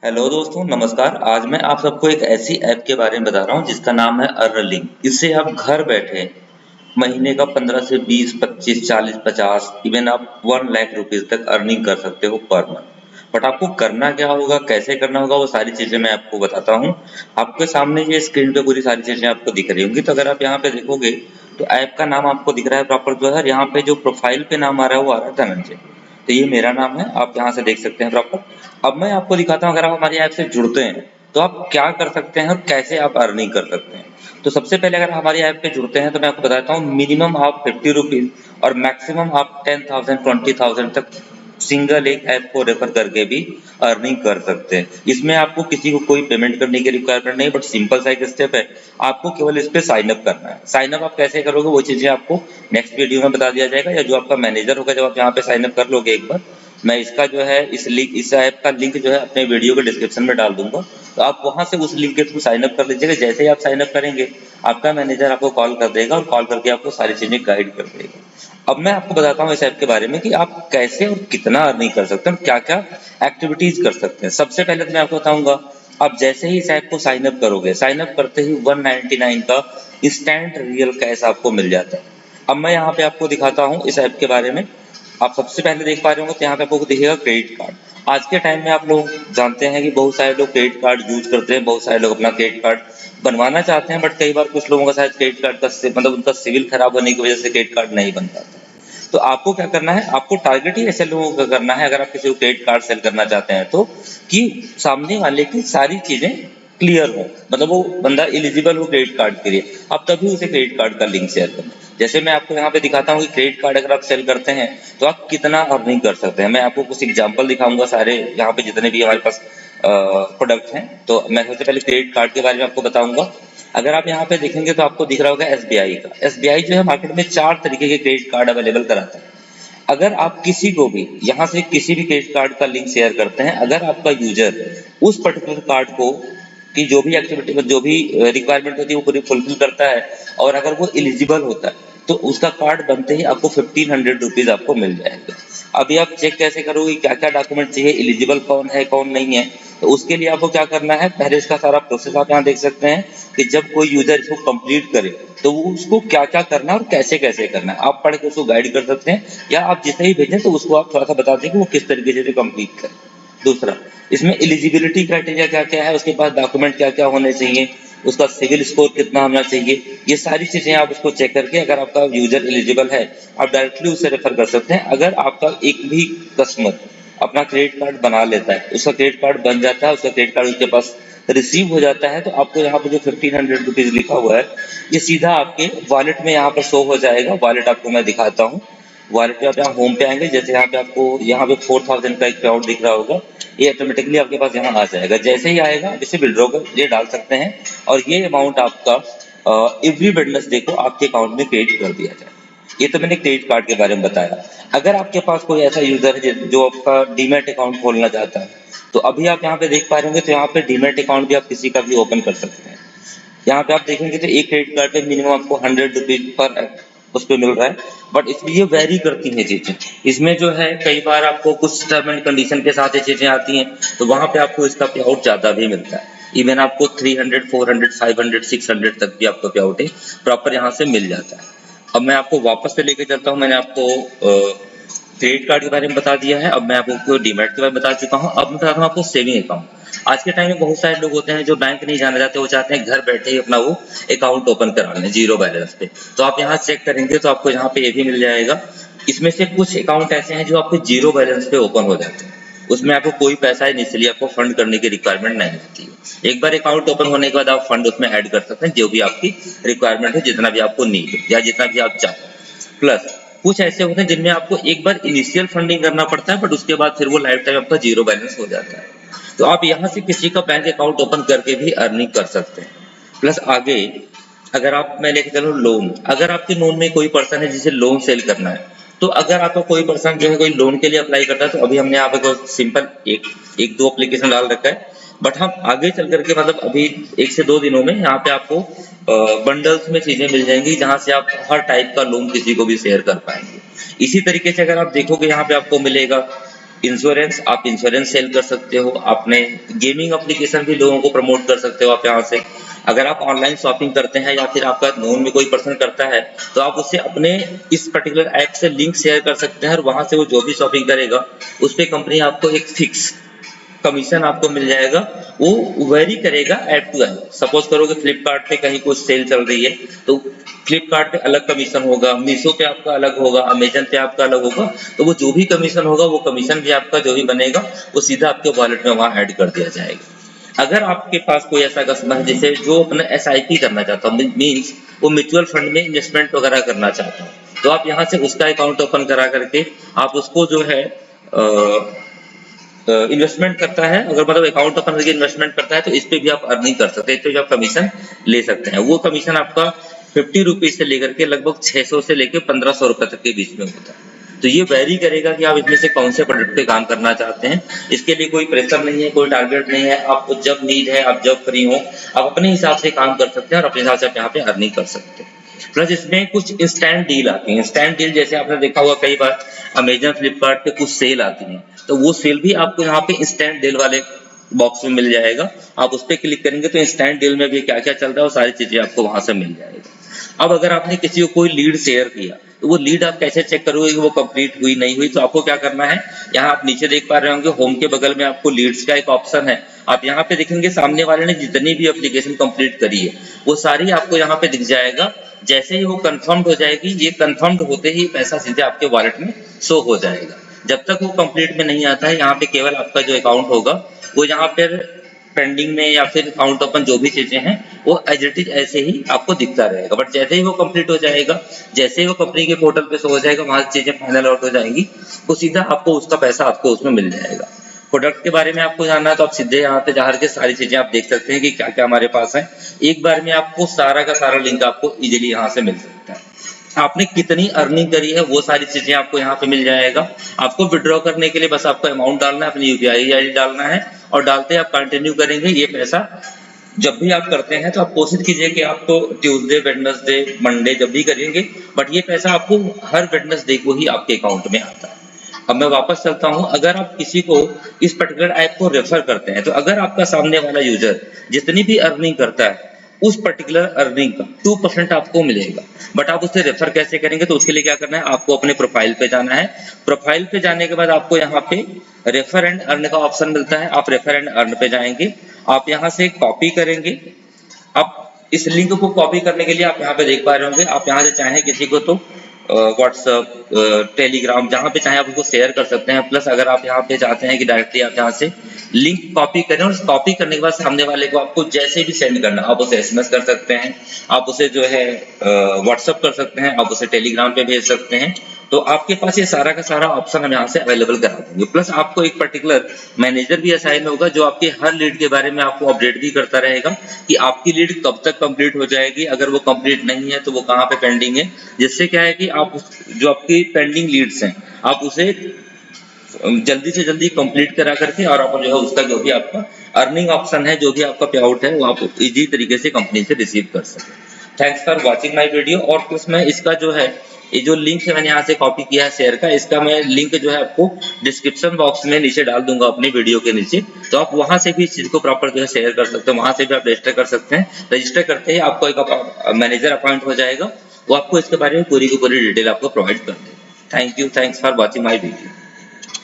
Hello दोस्तों, नमस्कार। आज मैं आप सबको एक ऐसी ऐप के बारे में बता रहा हूँ जिसका नाम है अर्नलिंक। इससे आप घर बैठे महीने का 15 से 20, 25, 40, 50, इवन आप 1 लाख रुपीज तक अर्निंग कर सकते हो पर मंथ। बट आपको करना क्या होगा, कैसे करना होगा, वो सारी चीजें मैं आपको बताता हूँ। आपके सामने ये स्क्रीन पे पूरी सारी चीजें आपको दिख रही होंगी। तो अगर आप यहाँ पे देखोगे तो ऐप का नाम आपको दिख रहा है प्रॉपर जो है। यहाँ पे जो प्रोफाइल पे नाम आ रहा है वो आ रहा है धनंजय। तो ये मेरा नाम है, आप यहाँ से देख सकते हैं प्रॉपर। अब मैं आपको दिखाता हूँ, अगर आप हमारी ऐप से जुड़ते हैं तो आप क्या कर सकते हैं और कैसे आप अर्निंग कर सकते हैं। तो सबसे पहले अगर हमारी ऐप पे जुड़ते हैं तो मैं आपको बताता हूँ, मिनिमम आप 50 रुपीज और मैक्सिमम आप 10,000, 20,000 तक सिंगल एक ऐप को रेफर करके भी अर्निंग कर सकते हैं। इसमें आपको किसी को कोई पेमेंट करने की रिक्वायरमेंट नहीं, बट सिंपल सा एक स्टेप है। आपको केवल इस पे साइन अप करना है। साइन अप आप कैसे करोगे वो चीजें आपको नेक्स्ट वीडियो में बता दिया जाएगा, या जो आपका मैनेजर होगा जब आप यहाँ पे साइन अप कर लोगे एक बार, मैं इसका जो है इस ऐप का लिंक जो है अपने वीडियो के डिस्क्रिप्शन में डाल दूंगा। तो आप वहां से उस लिंक के थ्रू साइन अप कर लीजिएगा। जैसे ही आप साइन अप करेंगे आपका मैनेजर आपको कॉल कर देगा और कॉल करके आपको सारी चीजें गाइड कर देगा। अब मैं आपको बताता हूँ इस ऐप के बारे में कि आप कैसे और कितना अर्निंग कर सकते हैं और क्या क्या एक्टिविटीज कर सकते हैं। सबसे पहले तो मैं आपको बताऊंगा, आप जैसे ही इस ऐप को साइन अप करोगे, साइन अप करते ही 199 का इंस्टेंट रियल कैश आपको मिल जाता है। अब मैं यहाँ पे आपको दिखाता हूँ इस ऐप के बारे में। आप सबसे पहले देख पा रहे होंगे तो यहाँ पे आपको दिखेगा क्रेडिट कार्ड। आज के टाइम में आप लोग जानते हैं कि बहुत सारे लोग क्रेडिट कार्ड यूज करते हैं, बहुत सारे लोग अपना क्रेडिट कार्ड बनवाना चाहते हैं, बट कई बार कुछ लोगों का शायद क्रेडिट कार्ड का मतलब उनका सिविल खराब होने की वजह से क्रेडिट कार्ड नहीं बन पाता। तो आपको क्या करना है, आपको टारगेट ही ऐसे लोगों का करना है अगर आप किसी को क्रेडिट कार्ड सेल करना चाहते हैं तो, कि सामने वाले की सारी चीजें क्लियर हो, मतलब वो बंदा एलिजिबल हो क्रेडिट कार्ड के लिए, आप तभी उसे क्रेडिट कार्ड का लिंक शेयर करना। जैसे मैं आपको यहाँ पे दिखाता हूँ कि क्रेडिट कार्ड अगर आप सेल करते हैं तो आप कितना अर्निंग कर सकते हैं। मैं आपको कुछ एग्जांपल दिखाऊंगा, सारे यहाँ पे जितने भी हमारे पास प्रोडक्ट हैं। तो मैं सबसे पहले क्रेडिट कार्ड के बारे में आपको बताऊंगा। अगर आप यहाँ पे देखेंगे तो आपको दिख रहा होगा एसबीआई का। एसबीआई जो है मार्केट में 4 तरीके के क्रेडिट कार्ड अवेलेबल कराता है। अगर आप किसी को भी यहाँ से किसी भी क्रेडिट कार्ड का लिंक शेयर करते हैं, अगर आपका यूजर उस पर्टिकुलर कार्ड को कि जो भी एक्टिविटी जो भी रिक्वायरमेंट होती है वो पूरी फुलफिल करता है और अगर वो एलिजिबल होता है तो उसका कार्ड बनते ही आपको 1500 रुपीज आपको मिल जाएगा। अभी आप चेक कैसे करोगे क्या क्या डॉक्यूमेंट चाहिए, एलिजिबल कौन है कौन नहीं है। तो उसके लिए आपको क्या करना है, पहले इसका सारा प्रोसेस आप यहाँ देख सकते हैं कि जब कोई यूजर इसको कंप्लीट करे तो वो उसको क्या क्या करना है और कैसे कैसे करना है, आप पढ़ के उसको गाइड कर सकते हैं, या आप जिसे ही भेजें तो उसको आप थोड़ा सा बता दें कि वो किस तरीके से कंप्लीट करे। दूसरा, इसमें एलिजिबिलिटी क्राइटेरिया क्या क्या है, उसके पास डॉक्यूमेंट क्या क्या होने चाहिए, उसका सिविल स्कोर कितना होना चाहिए, ये सारी चीजें आप उसको चेक करके अगर आपका यूजर एलिजिबल है आप डायरेक्टली उससे रेफर कर सकते हैं। अगर आपका एक भी कस्टमर अपना क्रेडिट कार्ड बना लेता है, उसका क्रेडिट कार्ड बन जाता है, उसका क्रेडिट कार्ड उसके पास रिसीव हो जाता है, तो आपको यहाँ पे जो 1500 रुपीज लिखा हुआ है ये सीधा आपके वॉलेट में यहाँ पर शो हो जाएगा। वॉलेट आपको मैं दिखाता हूँ। वॉलेट पे आप यहाँ होम पे आएंगे, जैसे यहाँ पे आपको यहाँ पे 4000 का एक पे आउट दिख रहा होगा, ये ऑटोमेटिकली आपके पास यहाँ आ जाएगा। जैसे ही आएगा आप इसे विड्रॉ कर ये डाल सकते हैं और ये अमाउंट आपका एवरी वेडनेसडे को आपके अकाउंट में क्रेडिट कर दिया जाए। ये तो मैंने क्रेडिट कार्ड के बारे में बताया। अगर आपके पास कोई ऐसा यूजर है जो आपका डीमैट अकाउंट खोलना चाहता है तो अभी आप यहाँ पे देख पा रहे होंगे, तो यहाँ पे डीमैट अकाउंट भी आप किसी का भी ओपन कर सकते हैं। यहाँ पे आप देखेंगे तो एक क्रेडिट कार्ड पे मिनिमम आपको 100 रुपीज पर उस पे मिल रहा है, बट इसमें ये वेरी करती हैं चीजें। इसमें जो है कई बार आपको कुछ टर्म एंड कंडीशन के साथ ये चीजें आती हैं, तो वहां पे आपको इसका पे आउट ज्यादा भी मिलता है। इवन आपको 300, 400, 500, 600 तक भी आपको पे आउट प्रॉपर यहाँ से मिल जाता है। अब मैं आपको वापस से लेके चलता हूँ। मैंने आपको क्रेडिट कार्ड के बारे में बता दिया है, अब मैं आपको डीमैट के बारे में बता चुका हूँ। अब मैं बताता हूँ आपको सेविंग अकाउंट। आज के टाइम में बहुत सारे लोग होते हैं जो बैंक नहीं जाना चाहते, वो चाहते हैं घर बैठे ही अपना वो अकाउंट ओपन करा लें जीरो बैलेंस पे। तो आप यहाँ चेक करेंगे तो आपको यहाँ पे ये भी मिल जाएगा। इसमें से कुछ अकाउंट ऐसे हैं जो आपके जीरो बैलेंस पे ओपन हो जाते हैं, उसमें आपको कोई पैसा इनिशियली आपको फंड करने की रिक्वायरमेंट नहीं होती है। एक बार अकाउंट ओपन होने के बाद आप फंड उसमें ऐड कर सकते हैं जो भी आपकी रिक्वायरमेंट है, जितना भी आपको नीड है या जितना भी आप चाहो। प्लस कुछ ऐसे होते हैं जिनमें आपको एक बार इनिशियल फंडिंग करना पड़ता है, बट उसके बाद फिर वो लाइफ टाइम आपका जीरो बैलेंस हो जाता है। तो आप यहाँ से किसी का बैंक अकाउंट ओपन करके भी अर्निंग कर सकते हैं। प्लस आगे अगर आप मैं लेके चलूँ लोन, अगर आपके नोन में कोई पर्सन है जिसे लोन सेल करना है, तो अगर आपका कोई पर्सन जो है कोई लोन के लिए अप्लाई करता है, तो अभी हमने यहाँ पे सिंपल एक दो एप्लीकेशन डाल रखा है, बट हम आगे चल करके मतलब अभी 1 से 2 दिनों में यहाँ पे आपको बंडल्स में चीजें मिल जाएंगी जहां से आप हर टाइप का लोन किसी को भी शेयर कर पाएंगे। इसी तरीके से अगर आप देखोगे यहाँ पे आपको मिलेगा इंश्योरेंस, आप इंश्योरेंस सेल कर सकते हो। आपने गेमिंग एप्लीकेशन भी लोगों को प्रमोट कर सकते हो आप यहाँ से। अगर आप ऑनलाइन शॉपिंग करते हैं या फिर आपका नोन में कोई पर्सन करता है तो आप उससे अपने इस पर्टिकुलर ऐप से लिंक शेयर कर सकते हैं और वहां से वो जो भी शॉपिंग करेगा उस पे कंपनी आपको एक फिक्स कमीशन आपको मिल जाएगा। वो वेरी करेगा ऐप टू ऐप। सपोज करो कि फ्लिपकार्ट पे कहीं कुछ सेल चल रही है तो फ्लिपकार्ट पे अलग कमीशन होगा, मीशो पे आपका अलग होगा, अमेजन पे आपका अलग होगा। तो वो जो भी कमीशन होगा वो कमीशन भी आपका जो भी बनेगा वो सीधा आपके वॉलेट में वहां ऐड कर दिया जाएगा। अगर आपके पास कोई ऐसा कस्टमर है जिसे जो अपना SIP करना चाहता हो, मीन्स वो म्यूचुअल फंड में इन्वेस्टमेंट वगैरह करना चाहता हो, तो आप यहाँ से उसका अकाउंट ओपन करा करके आप उसको जो है इन्वेस्टमेंट करता है, अगर मतलब अकाउंट ओपन करके इन्वेस्टमेंट करता है तो इस पे भी आप अर्निंग कर सकते हैं, इस पे भी आप कमीशन ले सकते हैं। वो कमीशन आपका 50 रुपीज से लेकर के लगभग 600 से लेकर 1500 रुपए तक के बीच में होता है। तो ये वैरी करेगा कि आप इसमें से कौन से प्रोडक्ट पे काम करना चाहते हैं। इसके लिए कोई प्रेशर नहीं है, कोई टारगेट नहीं है। आपको जब नीड है, आप जब फ्री हो, आप अपने हिसाब से काम कर सकते हैं और अपने हिसाब से आप यहाँ पे अर्निंग कर सकते हैं। प्लस इसमें कुछ इंस्टेंट डील आती है। इंस्टेंट डील जैसे आपने देखा होगा कई बार अमेजन, फ्लिपकार्ट पे कुछ सेल आती है, तो वो सेल भी आपको यहाँ पे इंस्टेंट डील वाले बॉक्स में मिल जाएगा। आप उस पर क्लिक करेंगे तो इंस्टेंट डील में भी क्या क्या चल रहा है वो सारी चीजें आपको वहां से मिल जाएगा। अब अगर आपने किसी को कोई लीड शेयर किया तो वो लीड आप कैसे चेक करोगे कि वो कंप्लीट हुई नहीं हुई। तो आपको क्या करना है, यहाँ आप नीचे देख पा रहे होंगे होम के बगल में आपको लीड्स का एक ऑप्शन है। आप यहाँ पे देखेंगे सामने वाले ने जितनी भी एप्लीकेशन कंप्लीट करी है वो सारी आपको यहाँ पे दिख जाएगा। जैसे ही वो कंफर्म्ड हो जाएगी, ये कंफर्म्ड होते ही पैसा सीधे आपके वॉलेट में शो हो जाएगा। जब तक वो कंप्लीट में नहीं आता है, यहाँ पे केवल आपका जो अकाउंट होगा वो यहाँ पे पेंडिंग में या फिर अकाउंट ओपन जो भी चीजें हैं वो एज इट इज ऐसे ही आपको दिखता रहेगा। बट जैसे ही वो कंप्लीट हो जाएगा, जैसे ही वो कंपनी के पोर्टल पे शो हो जाएगा, वहां से चीजें फाइनल आउट हो जाएंगी, वो सीधा आपको उसका पैसा आपको उसमें मिल जाएगा। प्रोडक्ट के बारे में आपको जानना है तो आप सीधे यहाँ पे जा के सारी चीजें आप देख सकते हैं कि क्या क्या हमारे पास है। एक बार में आपको सारा का सारा लिंक आपको इजीली यहाँ से मिल सकता है। आपने कितनी अर्निंग करी है वो सारी चीजें आपको यहाँ पे मिल जाएगा। आपको विड्रॉ करने के लिए बस आपको अमाउंट डालना है, अपनी UPI ID डालना है और डालते आप कंटिन्यू करेंगे। ये पैसा जब भी आप करते हैं तो आप कोशिश कीजिए कि आप तो ट्यूसडे, वेडनेसडे, मंडे जब भी करेंगे, बट ये पैसा आपको हर वेडनेसडे को ही आपके अकाउंट में आता है। अब मैं वापस चलता हूं। अगर आप किसी को इस पर्टिकुलर ऐप को रेफर करते हैं तो अगर आपका सामने वाला यूजर जितनी भी अर्निंग करता है उस पर्टिकुलर अर्निंग का 2% आपको मिलेगा। बट आप उसे रेफर कैसे करेंगे, तो उसके लिए क्या करना है, आपको अपने प्रोफाइल पे जाना है। प्रोफाइल पे जाने के बाद आपको यहाँ पे रेफर एंड अर्न का ऑप्शन मिलता है। आप रेफर एंड अर्न पे जाएंगे, आप यहाँ से कॉपी करेंगे। आप इस लिंक को कॉपी करने के लिए आप यहाँ पे देख पा रहे होंगे, आप यहाँ से चाहें किसी को तो व्हाट्सएप, टेलीग्राम, जहाँ पे चाहे आप उसको शेयर कर सकते हैं। प्लस अगर आप यहाँ पे चाहते हैं कि डायरेक्टली आप यहाँ से लिंक कॉपी करें और कॉपी करने के बाद सामने वाले को आपको जैसे भी सेंड करना, आप उसे SMS कर सकते हैं, आप उसे जो है व्हाट्सएप कर सकते हैं, आप उसे टेलीग्राम पे भेज सकते हैं। तो आपके पास ये सारा का सारा ऑप्शन हम यहाँ से अवेलेबल करा देंगे। प्लस आपको एक पर्टिकुलर मैनेजर भी असाइन होगा जो आपके हर लीड के बारे में आपको अपडेट भी करता रहेगा कि आपकी लीड कब तक कंप्लीट हो जाएगी, अगर वो कंप्लीट नहीं है तो वो कहाँ पे पेंडिंग है। जिससे क्या है कि आप जो आपकी पेंडिंग लीड्स हैं आप उसे जल्दी से जल्दी कंप्लीट करा करके और आप जो है उसका जो भी आपका अर्निंग ऑप्शन है, जो भी आपका पे आउट है, वो आप इजी तरीके से कंपनी से रिसीव कर सकें। Thanks for watching my video. और प्लस मैं इसका जो है ये जो लिंक है मैंने यहाँ से कॉपी किया है शेयर का, इसका मैं लिंक जो है आपको डिस्क्रिप्शन बॉक्स में नीचे डाल दूंगा अपनी वीडियो के नीचे। तो आप वहां से भी इस चीज को प्रॉपर जो है शेयर कर सकते हैं, वहां से भी आप रजिस्टर कर सकते हैं। रजिस्टर करते ही आपको एक मैनेजर अपॉइंट हो जाएगा, वो आपको इसके बारे में पूरी की पूरी डिटेल आपको प्रोवाइड कर देगा। Thank you, thanks for watching my video.